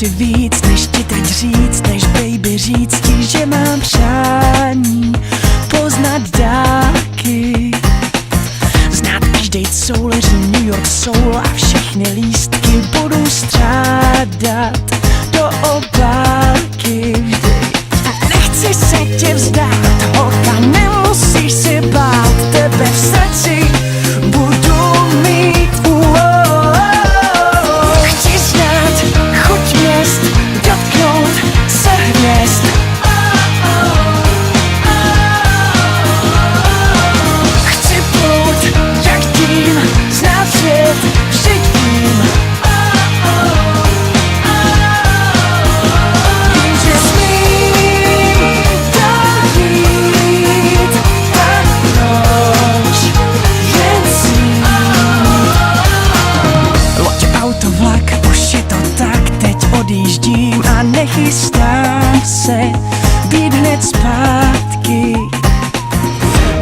Nechci víc, než ti teď říct, než baby říct ti, že mám přání poznat dálky, znát každej souleří New York Soul a všechny lístky budu strádat do obálky vždy. Nechci se tě vzdát, holka, nemusíš se bát, tebe v srdci budu mít. Chci znát chuť měst, dotknout se hvězd. Chci plout jak dým, znát svět, vždyť vím. Vím, že smím dál jít, tak proč jen snít. Loď, auto, vlak, už je to tak, teď odjíždím a nechystám se být hned zpátky.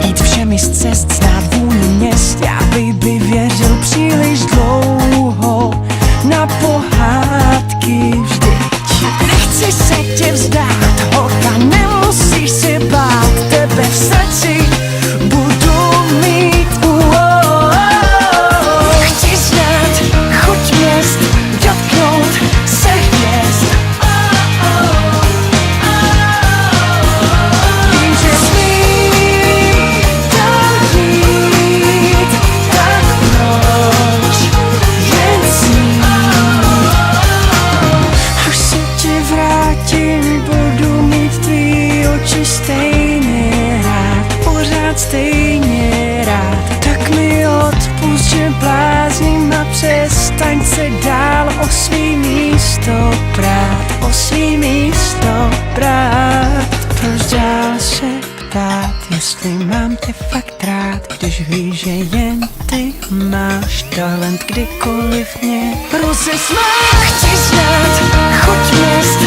Jít všemi z cest, znát vůni měst, já baby věřil příliš dlouho na pohádky vždyť. Nechci se tě vzdát, holka, nemusíš se bát, tebe v srdci budu mít. Chci znát chuť měst, dotknout se hvězd. Vím, že smím dál jít, tak proč jen snít. Až se ti vrátím, budu mít tvý oči stejně rád, pořád stejně rád. Tak mi odpusť, že blázním a přestaň se dál o svý místo prát, o svý místo prát. Proč dál se ptát, jestli mám tě fakt rád, když víš, že jen ty máš talent kdykoliv mě rozesmát. Chci znát chuť měst,